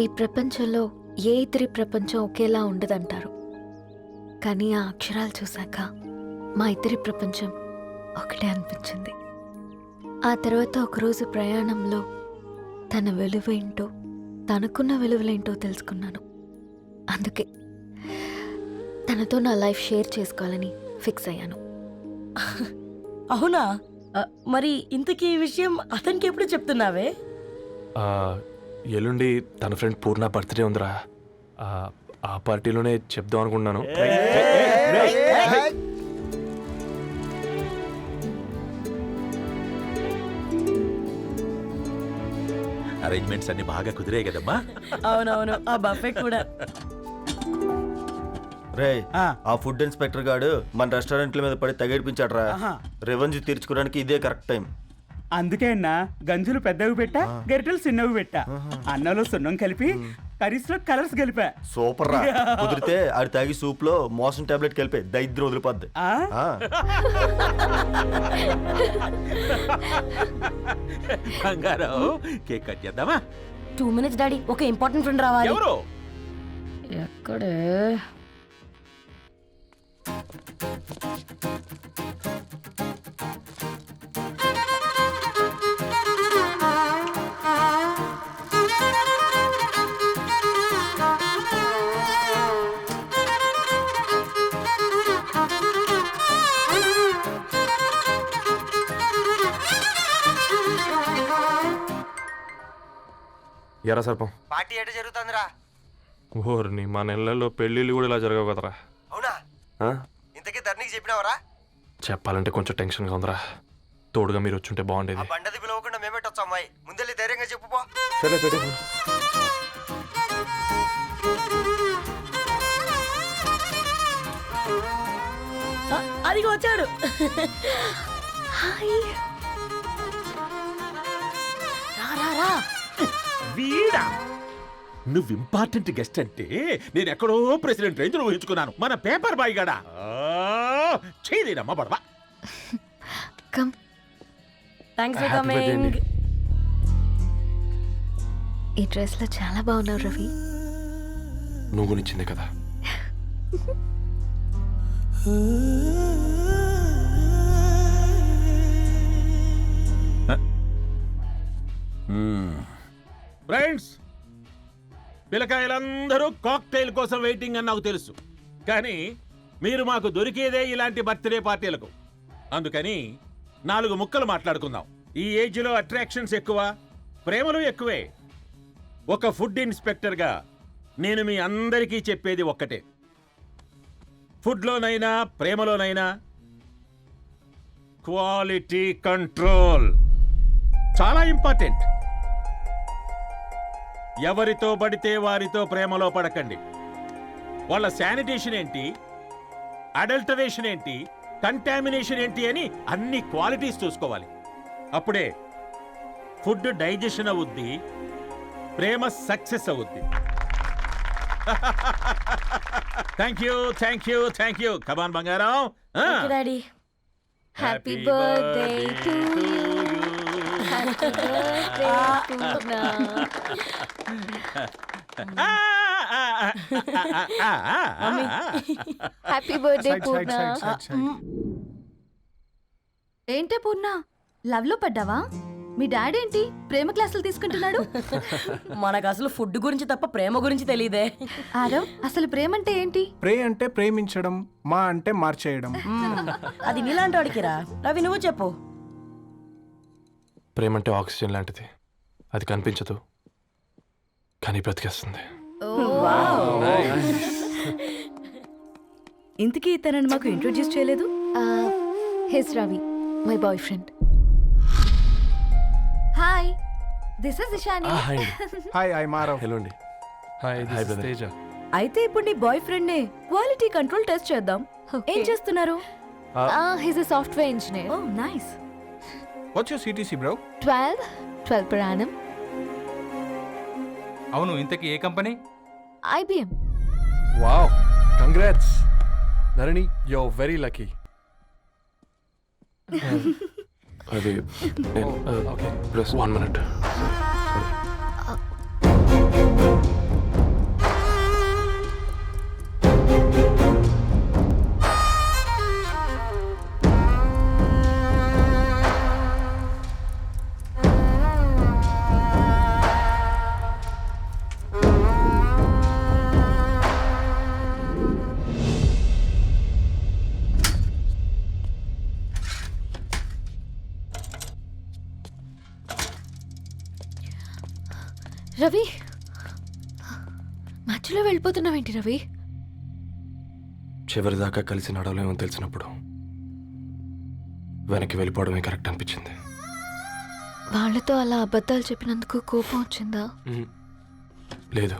ఈ ప్రపంచంలో ఏ ఇద్దరి ప్రపంచం ఒకేలా ఉండదంటారు. కానీ ఆ అక్షరాలు చూశాక మా ఇద్దరి ప్రపంచం ఒకటే అనిపించింది. ఆ తర్వాత ఒకరోజు ప్రయాణంలో తన విలువేంటో తనకున్న విలువలేంటో తెలుసుకున్నాను. అందుకే తనతో నా లైఫ్ షేర్ చేసుకోవాలని ఫిక్స్ అయ్యాను. అవునా? మరి ఇంతకీ ఈ విషయం అతనికి ఎప్పుడు చెప్తున్నావే? ఎల్లుండి తన ఫ్రెండ్ పూర్ణ బర్త్డే ఉందిరా. ఆ పార్టీలోనే చెప్దాం అనుకున్నాను. అరేంజ్మెంట్స్ అన్ని బాగా కుదిరాయి కదమ్మా. అవునవును, ఆ బఫే కూడా. రే, ఆ ఫుడ్ ఇన్స్పెక్టర్ గాడు మన రెస్టారెంట్ల మీద పడి తగేడిపించాడు రా. రెవెన్యూ తీర్చుకోవడానికి ఇదే కరెక్ట్ టైం. అందుకే అన్న గంజులు పెద్దవి పెట్టా, గరిటెలు చిన్నవి పెట్టా. అన్నంలో సున్నం కలిపి కర్రీస్ లో కలర్స్ కలిపా. సూపర్ రా. కుదిరితే ఆడి తాగి సూప్ లో మోషన్ టాబ్లెట్ కలిపి దరిద్రం వదిలిపోద్ది. బంగారం, కేక్ కట్ చేద్దామా? 2 minutes డాడీ, ఒక ఇంపార్టెంట్ ఫ్రెండ్ రావాలి. ఎవరు? ఎక్కడే? ఎరా సర్పం, పార్టీ ఎట జరుగుతుందిరా? ఓర్ని మా నెలల్లో పెళ్ళిళ్ళు కూడా ఇలా జరగవు కదరా. అవునా? ఇంతకీ ధరణికి చెప్పినావరా? చెప్పాలంటే కొంచెం టెన్షన్గా ఉందిరా. తోడుగా మీరు వచ్చుంటే బాగుండేది. బండది పిలవకుండా మేమేటొచ్చు అమ్మాయి. ముందెళ్ళి ధైర్యంగా చెప్పుపో. సరే పెట్టి అదిగో వచ్చాడు. హాయ్. రా. వీడా? నువ్వు ఇంపార్టెంట్ గెస్ట్ అంటే నేను ఎక్కడో ప్రెసిడెంట్ రేంజ్ లో ఊహించుకున్నాను. మన పేపర్ బాయ్ గడా చేయలేదమ్మా బడవా. Come. Thanks for Happy birthday coming. అండి. ఈ డ్రెస్ లో చాలా బాగున్నావు రవి. నువ్వు గురించిందే కదా. ఫ్రెండ్స్, పిల్లకాయలందరూ కాక్టైల్ కోసం వెయిటింగ్ అని నాకు తెలుసు. కానీ మీరు మాకు దొరికేదే ఇలాంటి బర్త్డే పార్టీలకు. అందుకని 4 ముక్కలు మాట్లాడుకుందాం. ఈ ఏజ్లో అట్రాక్షన్స్ ఎక్కువ, ప్రేమలు ఎక్కువే. ఒక ఫుడ్ ఇన్స్పెక్టర్గా నేను మీ అందరికీ చెప్పేది ఒక్కటే. ఫుడ్లోనైనా ప్రేమలోనైనా క్వాలిటీ కంట్రోల్ చాలా ఇంపార్టెంట్. ఎవరితో పడితే వారితో ప్రేమలో పడకండి. వాళ్ళ శానిటేషన్ ఏంటి, అడల్టరేషన్ ఏంటి, కంటామినేషన్ ఏంటి అని అన్ని క్వాలిటీస్ చూసుకోవాలి. అప్పుడే ఫుడ్ డైజెషన్ అవుద్ది, ప్రేమ సక్సెస్ అవుద్ది. Thank you. కమాన్ బంగారం. Daddy. Happy birthday to you. Happy birthday Purna. Happy birthday Purna. ఏంటే పూర్ణ, లవ్ లో పడ్డావా? మీ డాడీ ఏంటి ప్రేమ క్లాసులు తీసుకుంటున్నాడు? మనకు అసలు ఫుడ్ గురించి తప్ప ప్రేమ గురించి తెలియదే. ఆరవ్, అసలు ప్రేమ అంటే ఏంటి? ప్రే అంటే ప్రేమించడం, మా అంటే మార్చేయడం. అది నీలాంటి వాడికిరా. రవి, నువ్వు చెప్పు. ప్రేమ అంటే ఆక్సిజన్ లాంటిది. అది కనిపించదు కానీ బ్రతికేస్తుంది. ఇంతకీ తనని మాకు ఇంట్రొడ్యూస్ చేయలేదు. He's Ravi, my boy friend. Hi, this is Ishani. Hi, I Marav. Hello అండి. హాయ్ తేజ. అయితే ఇప్పుడు నీ బాయ్ ఫ్రెండ్ నే క్వాలిటీ కంట్రోల్ టెస్ట్ చేద్దాం. ఏం చేస్తున్నారు? He's a software engineer. Oh nice. What's your CTC bro? 12 per annum. అవును, ఇంతకీ ఏ కంపెనీ? IBM. Wow, congrats Dharani, you are very lucky. అది ఓకే, ప్లస్ 1 minute. రవి మధ్యలో వెళ్ళిపోతున్నావేంటి రవి? చివరిదాకా కలిసి నడవలేమో తెలిసినప్పుడు వెనక్కి వెళ్ళిపోవడమే కరెక్ట్ అనిపించింది. వాళ్ళతో అలా అబద్ధాలు చెప్పినందుకు కోపం వచ్చిందా? లేదు,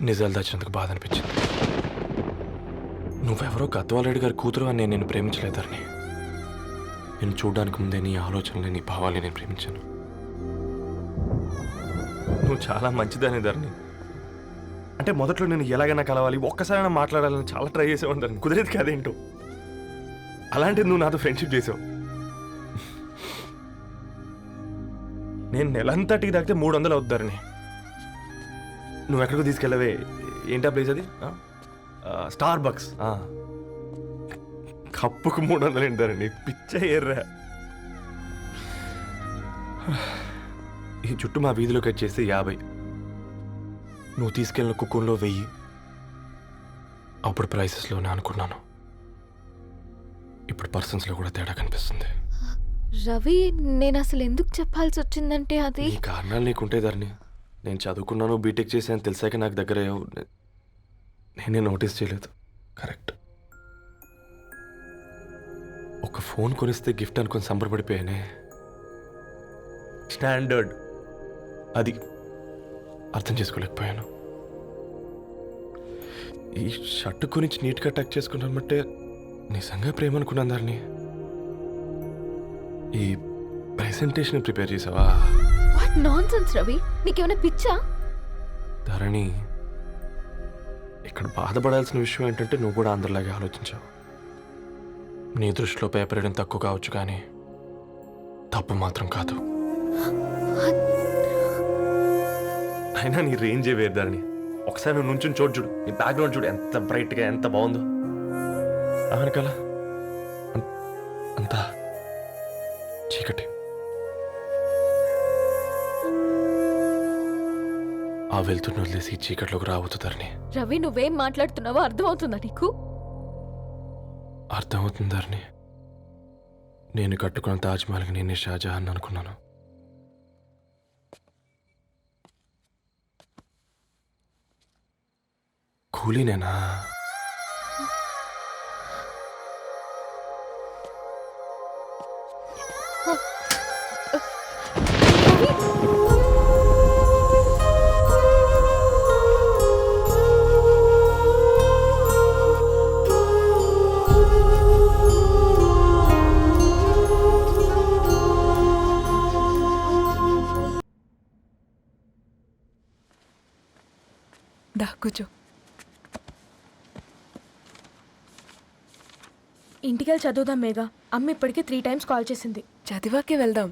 నిజాలు దాచినందుకు బాధ అనిపించింది. నువ్వెవరో గద్వాలరెడ్డి గారి కూతురు అని నేను నిన్ను ప్రేమించలేదని. నేను చూడడానికి ముందే నీ ఆలోచనలు, నీ భావాలని నేను ప్రేమించాను. నువ్వు చాలా మంచిదాని ధరణి. అంటే మొదట్లో నేను ఎలాగైనా కలవాలి, ఒక్కసారైనా మాట్లాడాలని చాలా ట్రై చేసేవాడిని ధరణి. కుదిరేది కాదేంటో. అలాంటిది నువ్వు నాతో ఫ్రెండ్షిప్ చేసావు. నేను నెలంతటికి తాకితే 300 అవుతారని. నువ్వు ఎక్కడికో తీసుకెళ్ళవే, ఏంటా ప్లేస్ అది? Star bucks. కప్పుకు 300 ఏంటారండి, పిచ్చ ఎర్రా. ఈ చుట్టూ మా వీధిలో కట్ చేస్తే 50. నువ్వు తీసుకెళ్ళిన కుక్కర్లో 1000. అప్పుడు ప్రైసెస్లోనే అనుకున్నాను, ఇప్పుడు పర్సన్స్లో కూడా తేడా కనిపిస్తుంది. రవి, నేను అసలు ఎందుకు చెప్పాల్సి వచ్చిందంటే అది నీ కారణాలు నీకుంటే ధరణి. నేను చదువుకున్నాను, బీటెక్ చేశాను తెలిసాక నాకు దగ్గర నేనే నోటీస్ చేయలేదు. కరెక్ట్. ఒక ఫోన్ కొనిస్తే గిఫ్ట్ అనుకొని సంబరపడిపోయానే. స్టాండర్డ్ అది అర్థం చేసుకోలేకపోయాను. ఈ షర్టు గురించి నీట్గా టక్ చేసుకున్నామంటే నిజంగా ప్రేమ అనుకున్నాను ధరణి. ఈ ప్రెజెంటేషన్ ప్రిపేర్ చేసావా? వాట్ నాన్సెన్స్ రవి, నీకేమైనా పిచ్చా? ధరణి, ఇక్కడ బాధపడాల్సిన విషయం ఏంటంటే నువ్వు కూడా అందరిలాగే ఆలోచించావు. నీ దృష్టిలో పేపర్ వేయడం తక్కువ కావచ్చు, కానీ తప్పు మాత్రం కాదు. అయినా నీ రేంజే వేరు ధరణి. ఒకసారి నువ్వు నుంచుని చూడు, నీ బ్యాక్గ్రౌండ్ చూడు ఎంత బ్రైట్గా, ఎంత బాగుందో. వెనకాల అంతా చీకటి. ఆ వెళ్తున్న వదిలేసి చీకట్లోకి రాబోతుందని. రవి, నువ్వేం మాట్లాడుతున్నావో అర్థమవుతుందా నీకు? అర్థమవుతుందని. నేను కట్టుకున్న తాజ్మహల్కి నేనే షాజహాన్ అనుకున్నాను. కూలీనేనా? దా కూర్చో. ఇంటికెళ్ళి చదువుదాం మేఘా. అమ్మ ఇప్పటికే 3 times కాల్ చేసింది. చదివాకే వెళ్దాం.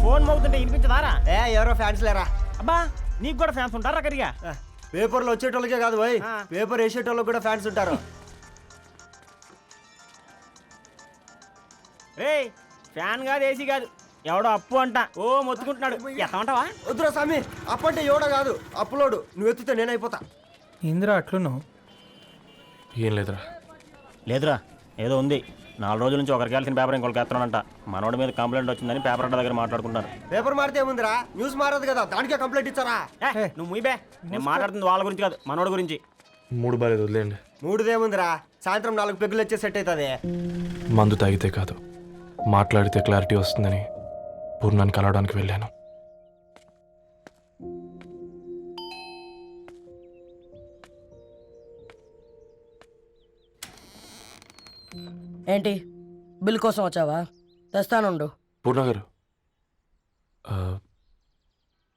ఫోన్ మోగుతుంటే వినిపించదారా? ఎవరో ఫ్యాన్స్ లేరా? అబ్బా, నీకు కూడా ఫ్యాన్స్ ఉంటారా కరిగా? పేపర్లో వచ్చేటోళ్ళకే కాదు పోయి, పేపర్ వేసేటోళ్ళకి కూడా ఫ్యాన్స్ ఉంటారు. రే, ఫ్యాన్ కాదు, ఏసీ కాదు, ఎవడో అప్పు అంట ఓ మొత్తుకుంటున్నాడు. ఎత్తమంటావా? వద్దురా స్వామి, అప్పు అంటే ఎవడో కాదు, అప్పులోడు. నువ్వు ఎత్తితే నేనైపోతా. ఇంద్రా అట్లున్నావు? ఏం లేదురా. లేదురా, ఏదో ఉంది. 4 రోజుల నుంచి ఒకరికి వెళ్ళిన పేపర్ ఇంకొకరికి ఎత్తనంట. మనోడి మీద కంప్లైంట్ వచ్చిందని పేపర్ అడ్డ దగ్గర మాట్లాడుకుంటారు. పేపర్ మారితే ఏముందిరా, న్యూస్ మారదు కదా, దానికే కంప్లైంట్ ఇచ్చారా? నువ్వు ముయ్యబే, నేను మాట్లాడుతుంది వాళ్ళ గురించి కాదు, మనోడి గురించి. 3 బాలేదు, వదిలేండి. 3దేముందిరా, సాయంత్రం 4 పెగ్గులు వచ్చే సెట్ అవుతుంది. మందు తాగితే కాదు, మాట్లాడితే క్లారిటీ వస్తుందని పూర్ణాన్ని కలవడానికి వెళ్ళాను. ఏంటి బిల్ కోసం వచ్చావా? తెస్తానుండు. పూర్ణ గారు,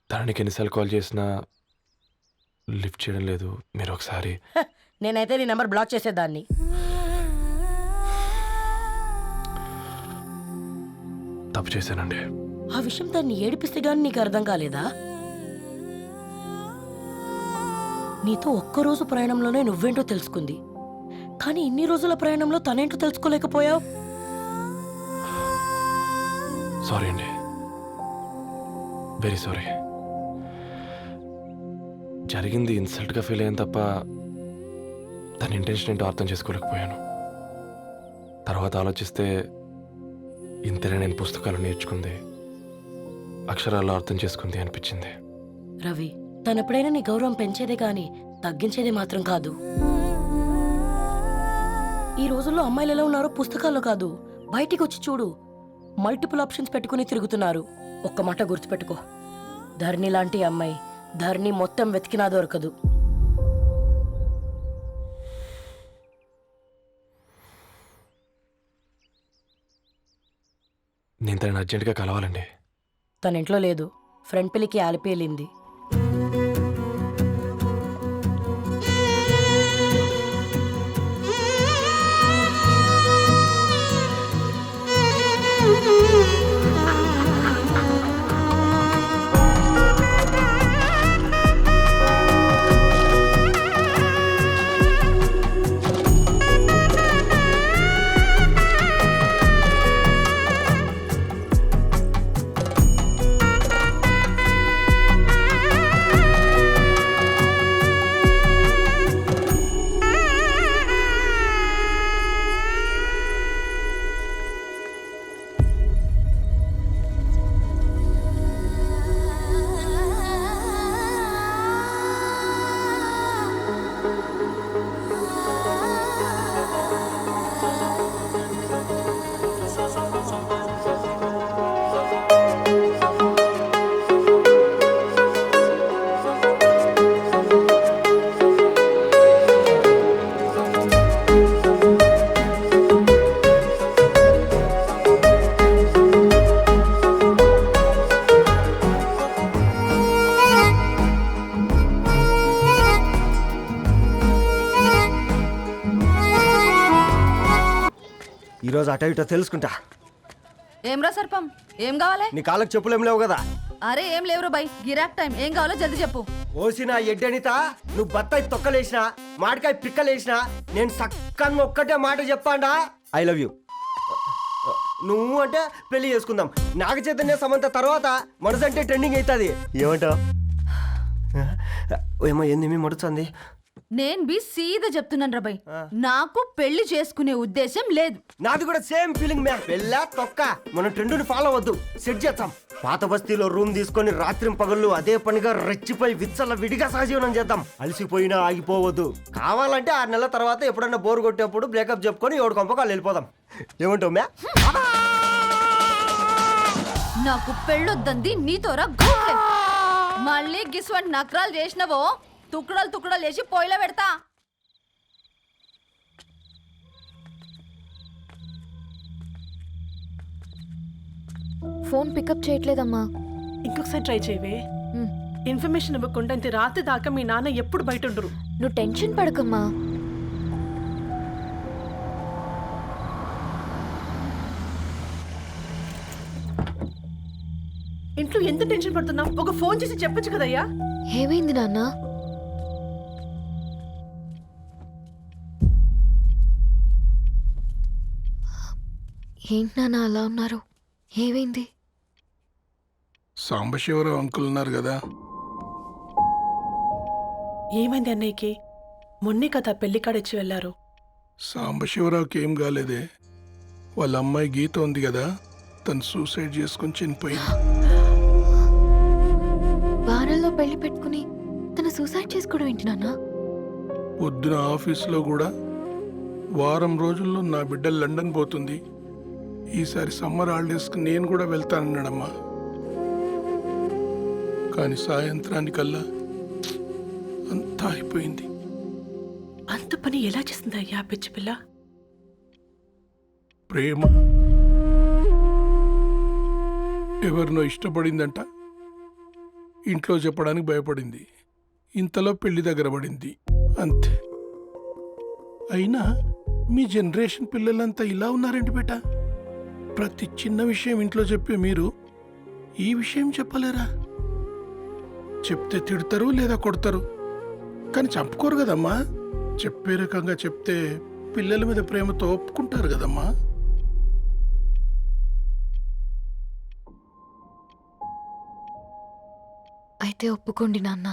తనకి ఎన్నిసార్లు కాల్ చేసినా లిఫ్ట్ చేయడం లేదు. మీరు ఒకసారి నేనైతే నీ నెంబర్ బ్లాక్ చేసేదాన్ని. తప్పు చేశానండి. ఆ విషయం దాన్ని ఏడిపిస్తే గానీ నీకు అర్థం కాలేదా? నీతో ఒక్కరోజు ప్రయాణంలోనే నువ్వేంటో తెలుసుకుంది, కానీ ఇన్ని రోజుల ప్రయాణంలో తనేంటో తెలుసుకోలేకపోయావు. సారీ అండి, వెరీ సారీ. జరిగింది ఇన్సల్ట్గా ఫీల్ అయ్యాను తప్ప తన ఇంటెన్షన్ ఏంటో అర్థం చేసుకోలేకపోయాను. తర్వాత ఆలోచిస్తే ఇంతనే నేను పుస్తకాలు నేర్చుకుంది, అక్షరాల్లో అర్థం చేసుకుంది అనిపించింది. రవి, తనెప్పుడైనా నీ గౌరవం పెంచేదే గాని తగ్గించేదే మాత్రం కాదు. ఈ రోజుల్లో అమ్మాయిలు ఎలా ఉన్నారో పుస్తకాల్లో కాదు, బయటికి వచ్చి చూడు. మల్టిపుల్ ఆప్షన్స్ పెట్టుకుని తిరుగుతున్నారు. ఒక్క మాట గుర్తుపెట్టుకో, ధరణి లాంటి అమ్మాయి ధరణి మొత్తం వెతికినా దొరకదు. నేను తనని అర్జెంటుగా కలవాలండి. తన ఇంట్లో లేదు, ఫ్రెండ్ పెళ్లికి ఆలిపేలింది. ఈరోజు అటో ఇటో తెలుసుకుంటా. ఏమ్రా సర్పం, ఏం కావాలి? నీ కాళ్ళకి చెప్పులు ఏం లేవు కదా? అరే ఏం లేవురా బై, గిరాక్ టైం. ఏం కావాలో జల్దీ చెప్పు. ఓసిన ఎడ్డనిత, నువ్వు బత్తాయి తొక్కలేసినా మాడికాయ పిక్కలేసినా నేను సక్కగా ఒక్కటే మాట చెప్పాడా, ఐ లవ్ యూ. నువ్వు అంటే పెళ్లి చేసుకుందాం. నాగ చైతన్య సమంత తర్వాత మనసు అంటే ట్రెండింగ్ అవుతుంది. ఏమంటావు? ఏమో ఏంది మీ మడుచుంది? నేను బి సీదా చెప్తున్నాను రా బై, నాకు పెళ్లి చేసుకునే ఉద్దేశం లేదు. నాది కూడా సేమ్ ఫీలింగ్ మ్యా. పెళ్ళా తొక్క, మనం ట్రెండ్ని ఫాలో అవద్దు, సెట్ చేద్దాం. పాత బస్తీలో రూమ్ తీసుకొని రాత్రి పగళ్ళు అదే పనిగా రెచ్చిపోయి విచ్చల విడిగా సహజీవనం చేద్దాం. అలసిపోయినా ఆగిపోవద్దు. కావాలంటే 6 నెలల తర్వాత ఎప్పుడన్నా బోర్ కొట్టేప్పుడు బ్రేకప్ చెప్పుకొని 7 కొంపకాలు వెళ్ళిపోదాం. ఏమంటావు మ్యా? నాకు పెళ్ళొద్దంది నీతోరా గూట్లే. మళ్ళీ గిస్వంటి నకరాలు చేసినవో తుక్కడలు తుక్కడలు వేసి పొయ్యిలో పెడతా. ఫోన్ పికప్ చేయట్లేదమ్మా. ఇంకొకసారి ట్రై చేయవే. ఇన్ఫర్మేషన్ ఇవ్వకుండా ఇంత రాత్రి దాకా మీ నాన్న ఎప్పుడు బయట ఉండరు. నువ్వు టెన్షన్ పడకమ్మా. ఇంట్లో ఎంత టెన్షన్ పడుతున్నావు? ఒక ఫోన్ చేసి చెప్పొచ్చు కదయ్యా. ఏమైంది నాన్న? ఏంటి నాన్న అలా ఉన్నారు? ఏమైంది? సాంబశివరావు అంకుల్ ఉన్నారు కదా, ఏమైంది అన్నయ్యకి? మొన్నే కదా పెళ్లి కాడొచ్చి వెళ్ళారు. సాంబశివరావుకి ఏం కాలేదే. వాళ్ళ అమ్మాయి గీత ఉంది కదా, తను సూసైడ్ చేసుకుని చనిపోయింది. వారంలో పెళ్లి పెట్టుకుని తను సూసైడ్ చేసుకోవడం ఏంటి నాన్న? పొద్దున ఆఫీసులో కూడా వారం రోజుల్లో నా బిడ్డ లండన్ పోతుంది, ఈసారి సమ్మర్ హాలిడేస్కి నేను కూడా వెళ్తానన్నాడమ్మా. కానీ సాయంత్రానికల్లా అంతా అయిపోయింది. అంత పని ఎలా చేసింది అయ్యా పిచ్చి పిల్ల? ప్రేమ ఎవరినో ఇష్టపడిందంట, ఇంట్లో చెప్పడానికి భయపడింది. ఇంతలో పెళ్లి దగ్గర పడింది, అంతే. అయినా మీ జనరేషన్ పిల్లలంతా ఇలా ఉన్నారేంటి బేట? ప్రతి చిన్న విషయం ఇంట్లో చెప్పే మీరు ఈ విషయం చెప్పలేరా? చెప్తే తిడతారు లేదా కొడతారు, కానీ చంపుకోరు కదమ్మా. చెప్పే రకంగా చెప్తే పిల్లల మీద ప్రేమతో ఒప్పుకుంటారు కదమ్మా. అయితే ఒప్పుకోండి నాన్న.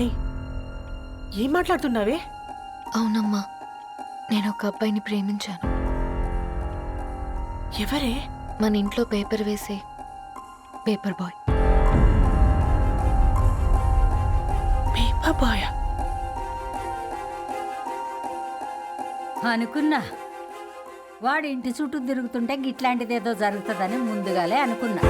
ఏయ్ ఏం మాట్లాడుతున్నావే? అవునమ్మా, నేను ఒక అబ్బాయిని ప్రేమించాను. ఎవరే? మన ఇంట్లో పేపర్ వేసే పేపర్ బాయ్. Paper boy? అనుకున్నా వాడి ఇంటి చుట్టూ తిరుగుతుంటే గిట్లాంటిదేదో జరుగుతుందని ముందుగాలే అనుకున్నా.